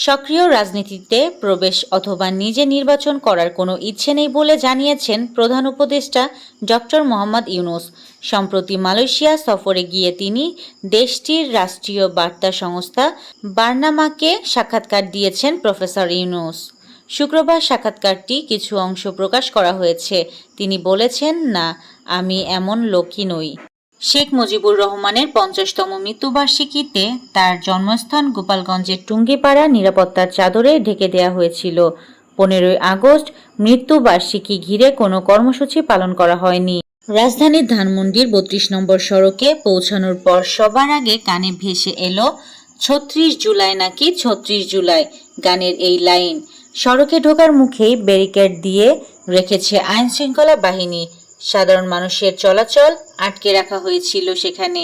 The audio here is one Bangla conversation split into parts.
সক্রিয় রাজনীতিতে প্রবেশ অথবা নিজে নির্বাচন করার কোনো ইচ্ছে নেই বলে জানিয়েছেন প্রধান উপদেষ্টা ডক্টর মোহাম্মদ ইউনূস। সম্প্রতি মালয়েশিয়া সফরে গিয়ে তিনি দেশটির রাষ্ট্রীয় বার্তা সংস্থা বার্নামাকে সাক্ষাৎকার দিয়েছেন প্রফেসর ইউনূস। শুক্রবার সাক্ষাৎকারটি কিছু অংশ প্রকাশ করা হয়েছে। তিনি বলেছেন, না, আমি এমন লোকই নই। শেখ মুজিবুর রহমানের ৫০তম মৃত্যুবার্ষিকীতে তার জন্মস্থান গোপালগঞ্জের টুঙ্গিপাড়া নিরাপত্তার চাদরে ঢেকে দেওয়া হয়েছিল। ১৫ই আগস্ট মৃত্যুবার্ষিকী ঘিরে কোনো কর্মসূচি পালন করা হয়নি। রাজধানীর ধানমন্ডির ৩২ নম্বর সড়কে পৌঁছানোর পর সবার আগে কানে ভেসে এলো ৩৬ জুলাই নাকি ৩৬ জুলাই গানের এই লাইন। সড়কে ঢোকার মুখেই ব্যারিকেড দিয়ে রেখেছে আইনশৃঙ্খলা বাহিনী। সাধারণ মানুষের চলাচল আটকে রাখা হয়েছিল সেখানে।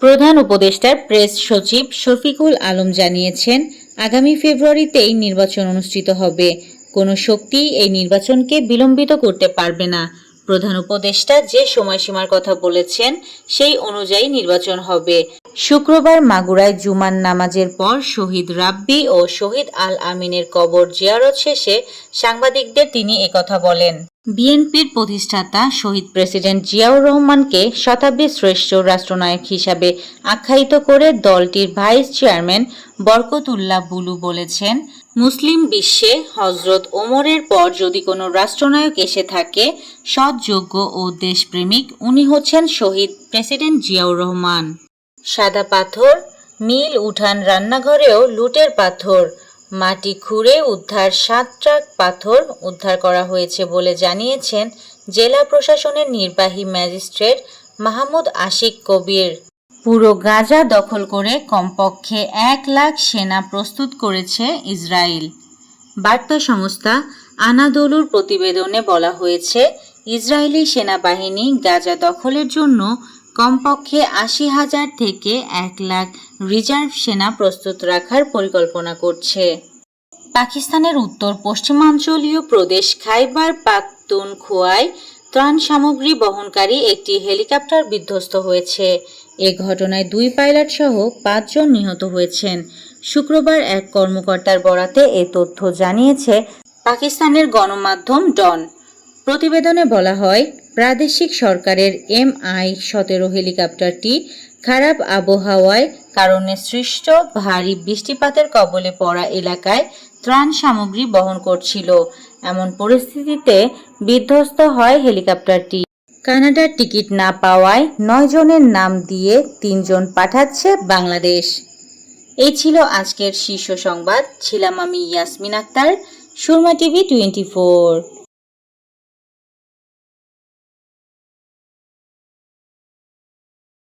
প্রধান উপদেষ্টার প্রেস সচিব শফিকুল আলম জানিয়েছেন, আগামী ফেব্রুয়ারিতেই নির্বাচন অনুষ্ঠিত হবে। কোনো শক্তি এই নির্বাচনকে বিলম্বিত করতে পারবে না। প্রধান উপদেষ্টা যে সময়সীমার কথা বলেছেন সেই অনুযায়ী নির্বাচন হবে। শুক্রবার মাগুরায় জুমার নামাজের পর শহীদ রাব্বি ও শহীদ আল আমিনের কবর জিয়ারত শেষে সাংবাদিকদের তিনি একথা বলেন। বিএনপির প্রতিষ্ঠাতা শহীদ প্রেসিডেন্ট জিয়াউর রহমানকে শতাব্দীর শ্রেষ্ঠ রাষ্ট্রনায়ক হিসাবে আখ্যায়িত করে দলটির ভাইস চেয়ারম্যান বরকতুল্লাহ বুলু বলেছেন, মুসলিম বিশ্বে হজরত ওমরের পর যদি কোনো রাষ্ট্রনায়ক এসে থাকে সৎ, যোগ্য ও দেশপ্রেমিক, উনি হচ্ছেন শহীদ প্রেসিডেন্ট জিয়াউর রহমান। সাদা পাথর, মিল, উঠান, রান্নাঘরেও লুটের পাথর, মাটি খুঁড়ে উদ্ধার ৭ ট্রাক পাথর উদ্ধার করা হয়েছে বলে জানিয়েছেন জেলা প্রশাসনের নির্বাহী ম্যাজিস্ট্রেট মাহমুদ আশিক কবির। পুরো গাজা দখল করে কমপক্ষে ১ লাখ সেনা প্রস্তুত করেছে ইসরায়েল। বার্তা সংস্থা আনাদোলুর প্রতিবেদনে বলা হয়েছে, ইসরায়েলি সেনাবাহিনী গাজা দখলের জন্য কমপক্ষে ৮০,০০০ থেকে ১ লাখ রিজার্ভ সেনা প্রস্তুত রাখার পরিকল্পনা করছে। পাকিস্তানের উত্তর পশ্চিমাঞ্চলীয় প্রদেশ খাইবার পাখতুনখোয়ায় ত্রাণ সামগ্রী বহনকারী একটি হেলিকপ্টার বিধ্বস্ত হয়েছে। এ ঘটনায় ২ পাইলট সহ ৫ জন নিহত হয়েছেন। শুক্রবার এক কর্মকর্তার বরাতে এ তথ্য জানিয়েছে পাকিস্তানের গণমাধ্যম ডন। প্রতিবেদনে বলা হয়, প্রাদেশিক সরকারের MI-17 হেলিকপ্টারটি খারাপ আবহাওয়ার কারণে সৃষ্ট ভারী বৃষ্টিপাতের কবলে পড়া এলাকায় ত্রাণ সামগ্রী বহন করছিল। এমন পরিস্থিতিতে বিধ্বস্ত হয় হেলিকপ্টারটি। কানাডার টিকিট না পাওয়ায় ৯ জনের নাম দিয়ে ৩ জন পাঠাচ্ছে বাংলাদেশ। এই ছিল আজকের শীর্ষ সংবাদ। ছিলাম আমি ইয়াসমিন আক্তার, সুরমা টিভি 24।